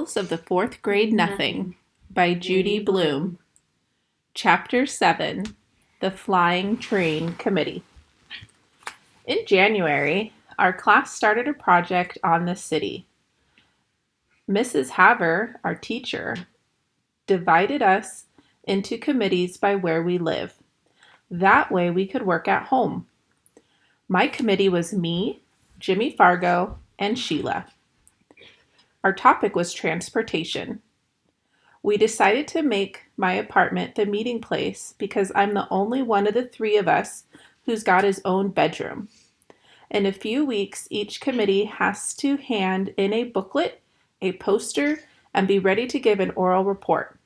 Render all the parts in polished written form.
Of the Fourth Grade Nothing by Judy Blume. Chapter 7, The Flying Train Committee. In January, our class started a project on the city. Mrs. Haver, our teacher, divided us into committees by where we live. That way we could work at home. My committee was me, Jimmy Fargo, and Sheila. Our topic was transportation. We decided to make my apartment the meeting place because I'm the only one of the three of us who's got his own bedroom. In a few weeks, each committee has to hand in a booklet, a poster, and be ready to give an oral report.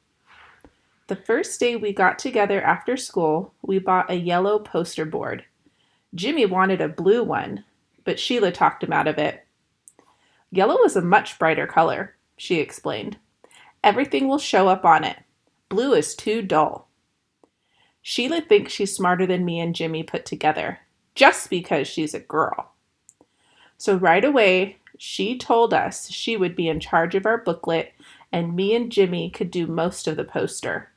The first day we got together after school, we bought a yellow poster board. Jimmy wanted a blue one, but Sheila talked him out of it. Yellow is a much brighter color, she explained. Everything will show up on it. Blue is too dull. Sheila thinks she's smarter than me and Jimmy put together, just because she's a girl. So right away, she told us she would be in charge of our booklet and me and Jimmy could do most of the poster,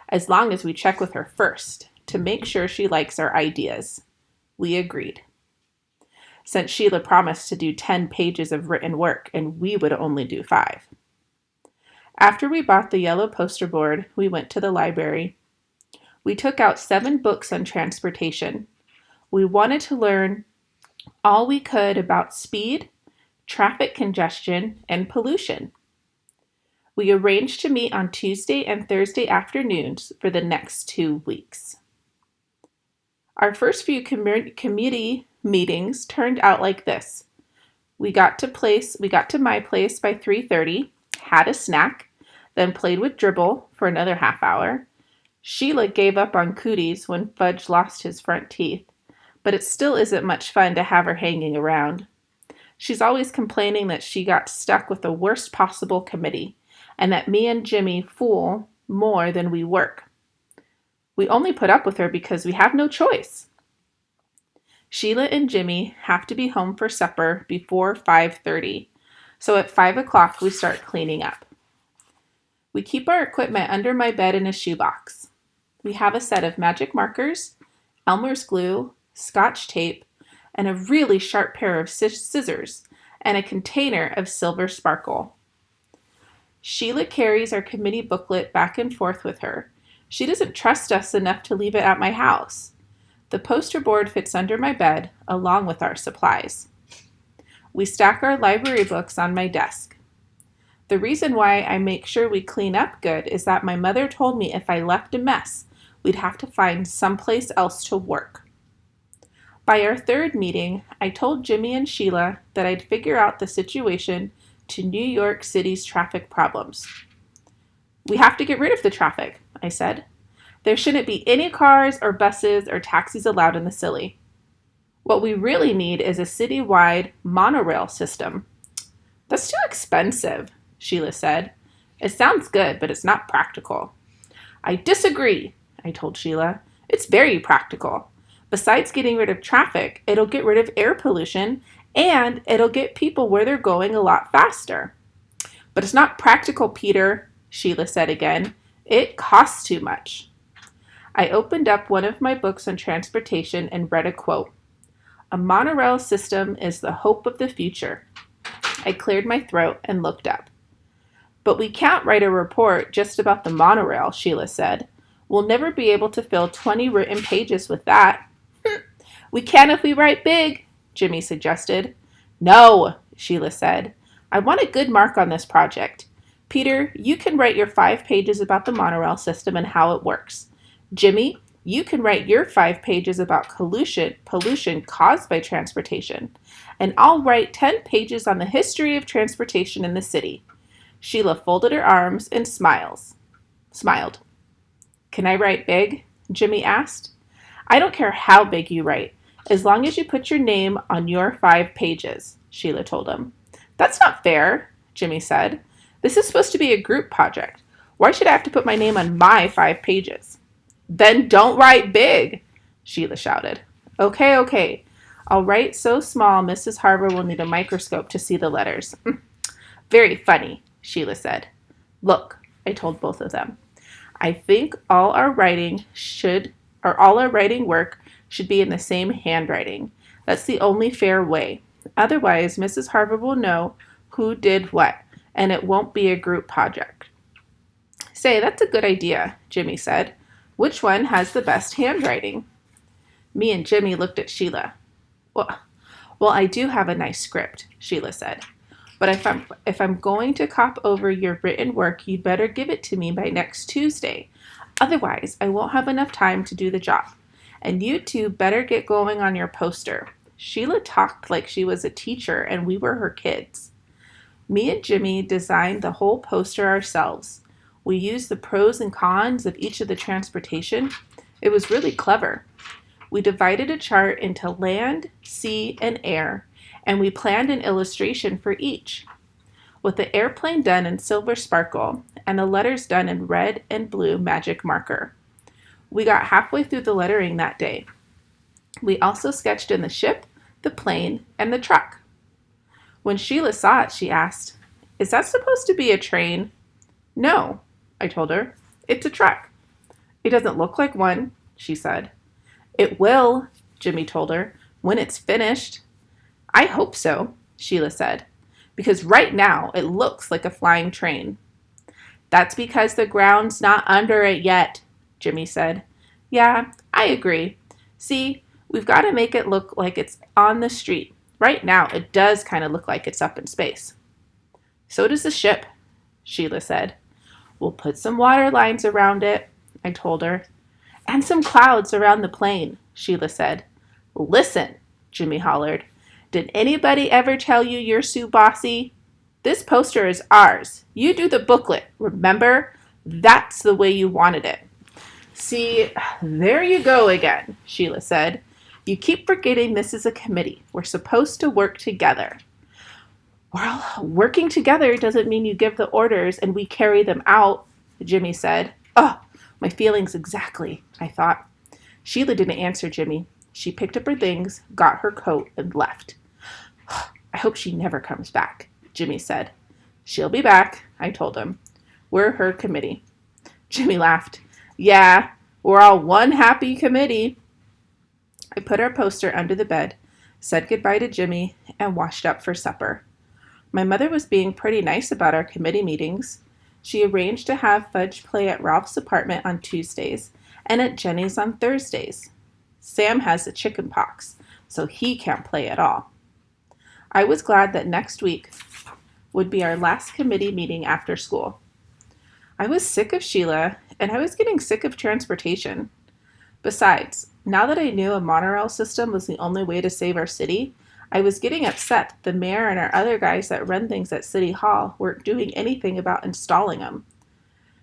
as long as we check with her first to make sure she likes our ideas. We agreed. Since Sheila promised to do 10 pages of written work and we would only do 5. After we bought the yellow poster board, we went to the library. We took out 7 books on transportation. We wanted to learn all we could about speed, traffic congestion, and pollution. We arranged to meet on Tuesday and Thursday afternoons for the next 2 weeks. Our first few committee meetings turned out like this. We got to my place by 3:30, had a snack, then played with dribble for another half hour. Sheila gave up on cooties when Fudge lost his front teeth, but it still isn't much fun to have her hanging around. She's always complaining that she got stuck with the worst possible committee, and that me and Jimmy fool more than we work. We only put up with her because we have no choice. Sheila and Jimmy have to be home for supper before 5:30, so at 5 o'clock we start cleaning up. We keep our equipment under my bed in a shoebox. We have a set of magic markers, Elmer's glue, Scotch tape, and a really sharp pair of scissors, and a container of silver sparkle. Sheila carries our committee booklet back and forth with her. She doesn't trust us enough to leave it at my house. The poster board fits under my bed, along with our supplies. We stack our library books on my desk. The reason why I make sure we clean up good is that my mother told me if I left a mess, we'd have to find someplace else to work. By our 3rd meeting, I told Jimmy and Sheila that I'd figure out the situation to New York City's traffic problems. We have to get rid of the traffic, I said. There shouldn't be any cars or buses or taxis allowed in the city. What we really need is a citywide monorail system. That's too expensive, Sheila said. It sounds good, but it's not practical. I disagree, I told Sheila. It's very practical. Besides getting rid of traffic, it'll get rid of air pollution and it'll get people where they're going a lot faster. But it's not practical, Peter, Sheila said again. It costs too much. I opened up one of my books on transportation and read a quote. A monorail system is the hope of the future. I cleared my throat and looked up. But we can't write a report just about the monorail, Sheila said. We'll never be able to fill 20 written pages with that. We can if we write big, Jimmy suggested. No, Sheila said. I want a good mark on this project. Peter, you can write your 5 pages about the monorail system and how it works. Jimmy, you can write your 5 pages about pollution caused by transportation. And I'll write 10 pages on the history of transportation in the city. Sheila folded her arms and smiled. Can I write big? Jimmy asked. I don't care how big you write, as long as you put your name on your 5 pages, Sheila told him. That's not fair, Jimmy said. This is supposed to be a group project. Why should I have to put my name on my 5 pages? Then don't write big, Sheila shouted. Okay. I'll write so small Mrs. Harver will need a microscope to see the letters. Very funny, Sheila said. Look, I told both of them. I think all our writing work should be in the same handwriting. That's the only fair way. Otherwise, Mrs. Harvard will know who did what, and it won't be a group project. Say, that's a good idea, Jimmy said. Which one has the best handwriting? Me and Jimmy looked at Sheila. Well, I do have a nice script, Sheila said. But if I'm going to cop over your written work, you'd better give it to me by next Tuesday. Otherwise, I won't have enough time to do the job. And you two better get going on your poster. Sheila talked like she was a teacher and we were her kids. Me and Jimmy designed the whole poster ourselves. We used the pros and cons of each of the transportation. It was really clever. We divided a chart into land, sea, and air, and we planned an illustration for each. With the airplane done in silver sparkle and the letters done in red and blue magic marker. We got halfway through the lettering that day. We also sketched in the ship, the plane, and the truck. When Sheila saw it, she asked, "Is that supposed to be a train?" "No," I told her. "It's a truck." "It doesn't look like one," she said. "It will," Jimmy told her, "when it's finished." "I hope so," Sheila said, "because right now it looks like a flying train." "That's because the ground's not under it yet," Jimmy said. "Yeah, I agree. See, we've got to make it look like it's on the street. Right now it does kind of look like it's up in space." "So does the ship," Sheila said. "We'll put some water lines around it," I told her. "And some clouds around the plane," Sheila said. "Listen," Jimmy hollered. "Did anybody ever tell you you're Sue Bossy? This poster is ours. You do the booklet, remember? That's the way you wanted it." "See, there you go again," Sheila said. "You keep forgetting this is a committee. We're supposed to work together." "Well, working together doesn't mean you give the orders and we carry them out," Jimmy said. "Oh, my feelings exactly," I thought. Sheila didn't answer Jimmy. She picked up her things, got her coat, and left. "I hope she never comes back," Jimmy said. "She'll be back," I told him. "We're her committee." Jimmy laughed. "Yeah, we're all one happy committee." I put our poster under the bed, said goodbye to Jimmy, and washed up for supper. My mother was being pretty nice about our committee meetings. She arranged to have Fudge play at Ralph's apartment on Tuesdays and at Jenny's on Thursdays. Sam has the chicken pox, so he can't play at all. I was glad that next week would be our last committee meeting after school. I was sick of Sheila, and I was getting sick of transportation. Besides, now that I knew a monorail system was the only way to save our city, I was getting upset that the mayor and our other guys that run things at City Hall weren't doing anything about installing them.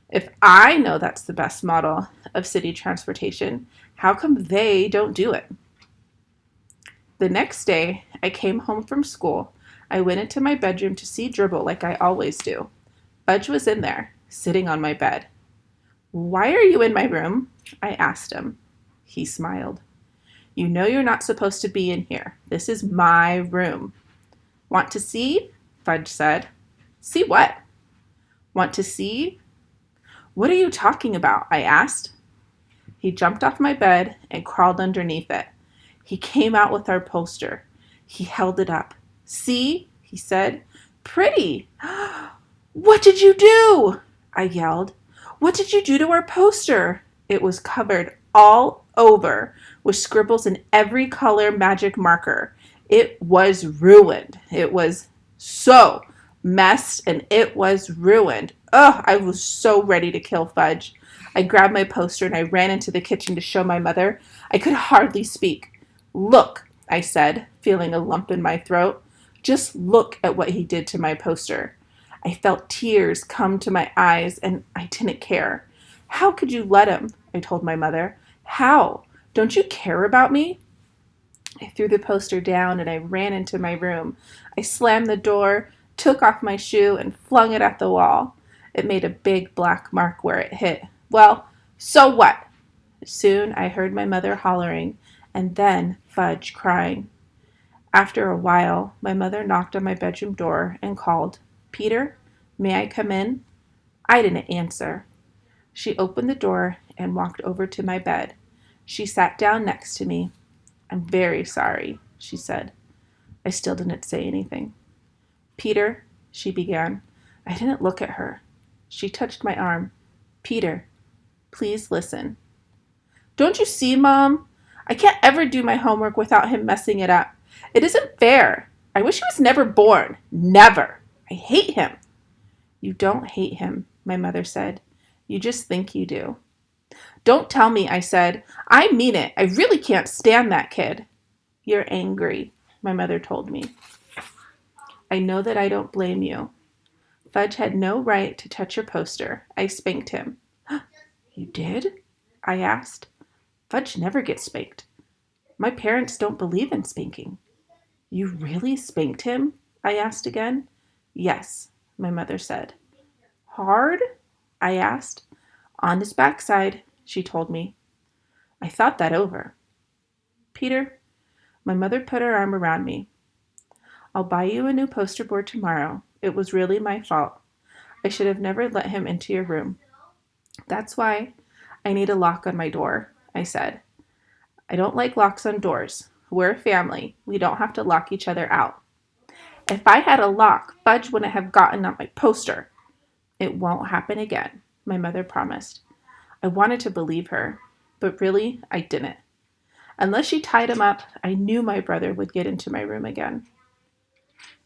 If I know that's the best model of city transportation, how come they don't do it? The next day, I came home from school. I went into my bedroom to see Dribble like I always do. Fudge was in there, sitting on my bed. "Why are you in my room?" I asked him. He smiled. "You know you're not supposed to be in here. This is my room." "Want to see?" Fudge said. "See what?" "Want to see?" "What are you talking about?" I asked. He jumped off my bed and crawled underneath it. He came out with our poster. He held it up. "See?" he said. "Pretty." "What did you do?" I yelled. "What did you do to our poster?" It was covered all over with scribbles in every color magic marker. It was ruined. It was so messed and it was ruined. Ugh, I was so ready to kill Fudge. I grabbed my poster and I ran into the kitchen to show my mother. I could hardly speak. "Look," I said, feeling a lump in my throat. "Just look at what he did to my poster." I felt tears come to my eyes and I didn't care. "How could you let him?" I told my mother. "How? Don't you care about me?" I threw the poster down and I ran into my room. I slammed the door, took off my shoe, and flung it at the wall. It made a big black mark where it hit. Well, so what? Soon I heard my mother hollering, and then Fudge crying. After a while, my mother knocked on my bedroom door and called, "Peter, May I come in? I didn't answer. She opened the door and walked over to my bed. She sat down next to me. I'm very sorry, she said. I still didn't say anything. Peter, she began. I didn't look at her. She touched my arm. Peter, please listen. Don't you see, Mom? I can't ever do my homework without him messing it up. It isn't fair. I wish he was never born. Never. I hate him. You don't hate him, my mother said. You just think you do. Don't tell me, I said. I mean it. I really can't stand that kid. You're angry, my mother told me. I know that I don't blame you. Fudge had no right to touch your poster. I spanked him. You did? I asked. Fudge never gets spanked. My parents don't believe in spanking. You really spanked him? I asked again. Yes, my mother said. Hard? I asked. On his backside, she told me. I thought that over. Peter, my mother put her arm around me. I'll buy you a new poster board tomorrow. It was really my fault. I should have never let him into your room. That's why I need a lock on my door, I said. I don't like locks on doors. We're a family. We don't have to lock each other out. If I had a lock, Fudge wouldn't have gotten on my poster. It won't happen again, my mother promised. I wanted to believe her, but really, I didn't. Unless she tied him up, I knew my brother would get into my room again.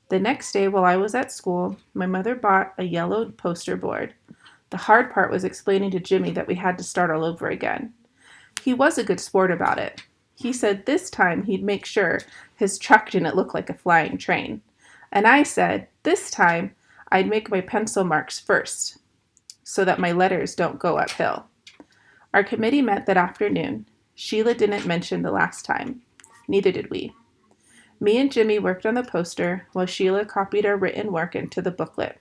The next day, while I was at school, my mother bought a yellowed poster board. The hard part was explaining to Jimmy that we had to start all over again. He was a good sport about it. He said this time he'd make sure his truck didn't look like a flying train. And I said this time I'd make my pencil marks first, so that my letters don't go uphill. Our committee met that afternoon. Sheila didn't mention the last time. Neither did we. Me and Jimmy worked on the poster while Sheila copied our written work into the booklet.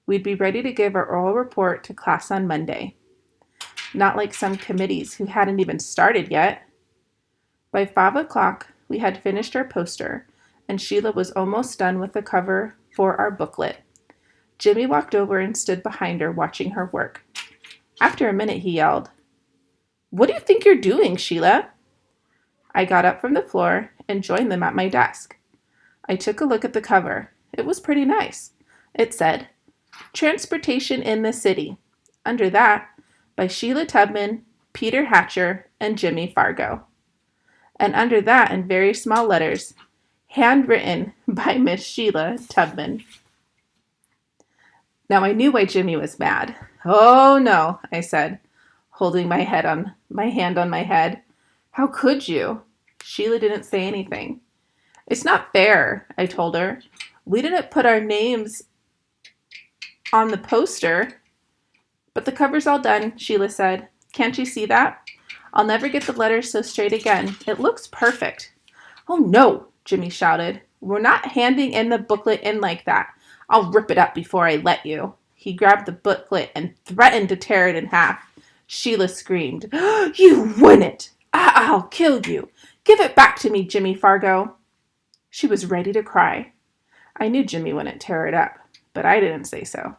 We'd be ready to give our oral report to class on Monday. Not like some committees who hadn't even started yet. By 5 o'clock, we had finished our poster, and Sheila was almost done with the cover for our booklet. Jimmy walked over and stood behind her, watching her work. After a minute, he yelled, "What do you think you're doing, Sheila?" I got up from the floor and joined them at my desk. I took a look at the cover. It was pretty nice. It said, Transportation in the City. Under that, by Sheila Tubman, Peter Hatcher, and Jimmy Fargo. And under that, in very small letters, handwritten by Miss Sheila Tubman. Now I knew why Jimmy was mad. Oh no, I said, holding my hand on my head. How could you? Sheila didn't say anything. It's not fair, I told her. We didn't put our names on the poster. But the cover's all done, Sheila said. Can't you see that? I'll never get the letters so straight again. It looks perfect. Oh no, Jimmy shouted. We're not handing in the booklet in like that. I'll rip it up before I let you. He grabbed the booklet and threatened to tear it in half. Sheila screamed, You wouldn't! I'll kill you! Give it back to me, Jimmy Fargo! She was ready to cry. I knew Jimmy wouldn't tear it up, but I didn't say so.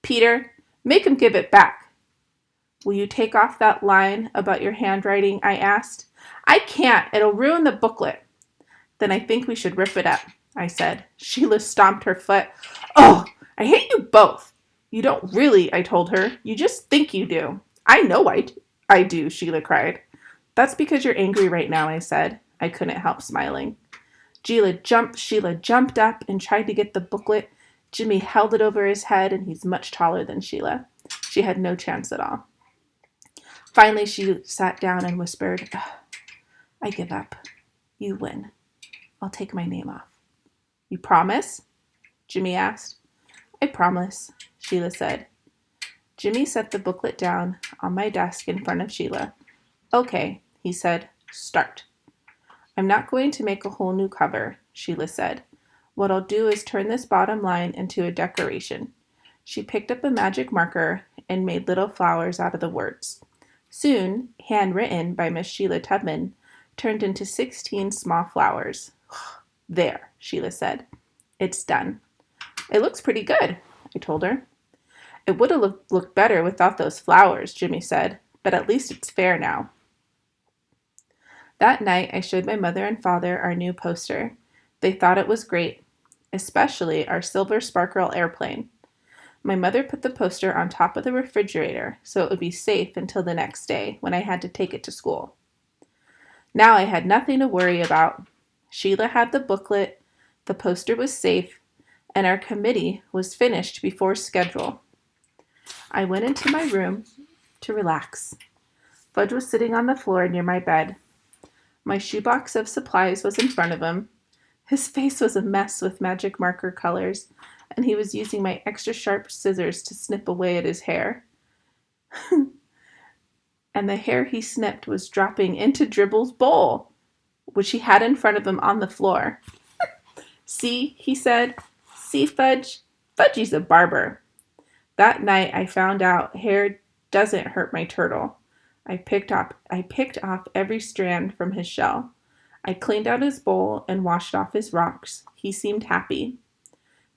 Peter, make him give it back. Will you take off that line about your handwriting? I asked. I can't. It'll ruin the booklet. Then I think we should rip it up, I said. Sheila stomped her foot. Oh, I hate you both. You don't really, I told her. You just think you do. I know I do, Sheila cried. That's because you're angry right now, I said. I couldn't help smiling. Sheila jumped up and tried to get the booklet. Jimmy held it over his head, and he's much taller than Sheila. She had no chance at all. Finally, she sat down and whispered, I give up. You win. I'll take my name off. You promise? Jimmy asked. I promise, Sheila said. Jimmy set the booklet down on my desk in front of Sheila. Okay, he said, start. I'm not going to make a whole new cover, Sheila said. What I'll do is turn this bottom line into a decoration. She picked up a magic marker and made little flowers out of the words. Soon, handwritten by Miss Sheila Tubman, turned into 16 small flowers. There, Sheila said. It's done. It looks pretty good. I told her. It would have looked better without those flowers, Jimmy said, but at least it's fair now. That night, I showed my mother and father our new poster. They thought it was great, especially our silver sparkle airplane. My mother put the poster on top of the refrigerator so it would be safe until the next day when I had to take it to school. Now I had nothing to worry about. Sheila had the booklet, the poster was safe, and our committee was finished before schedule. I went into my room to relax. Fudge was sitting on the floor near my bed. My shoebox of supplies was in front of him. His face was a mess with magic marker colors, and he was using my extra sharp scissors to snip away at his hair. And the hair he snipped was dropping into Dribble's bowl, which he had in front of him on the floor. See, he said. See, Fudge? Fudgy's a barber. That night I found out hair doesn't hurt my turtle. I picked off every strand from his shell. I cleaned out his bowl and washed off his rocks. He seemed happy.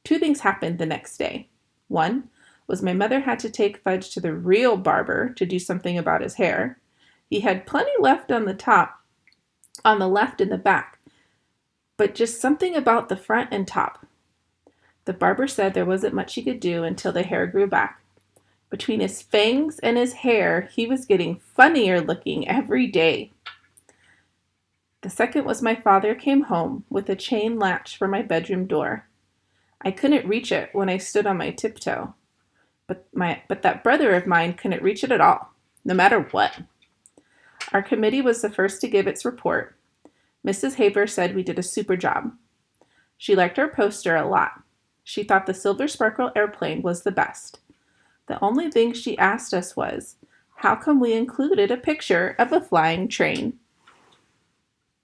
2 things happened the next day. One was my mother had to take Fudge to the real barber to do something about his hair. He had plenty left on the top, on the left and the back, but just something about the front and top. The barber said there wasn't much he could do until the hair grew back. Between his fangs and his hair, he was getting funnier looking every day. The second was my father came home with a chain latch for my bedroom door. I couldn't reach it when I stood on my tiptoe, but that brother of mine couldn't reach it at all, no matter what. Our committee was the first to give its report. Mrs. Haber said we did a super job. She liked our poster a lot. She thought the silver sparkle airplane was the best. The only thing she asked us was, how come we included a picture of a flying train?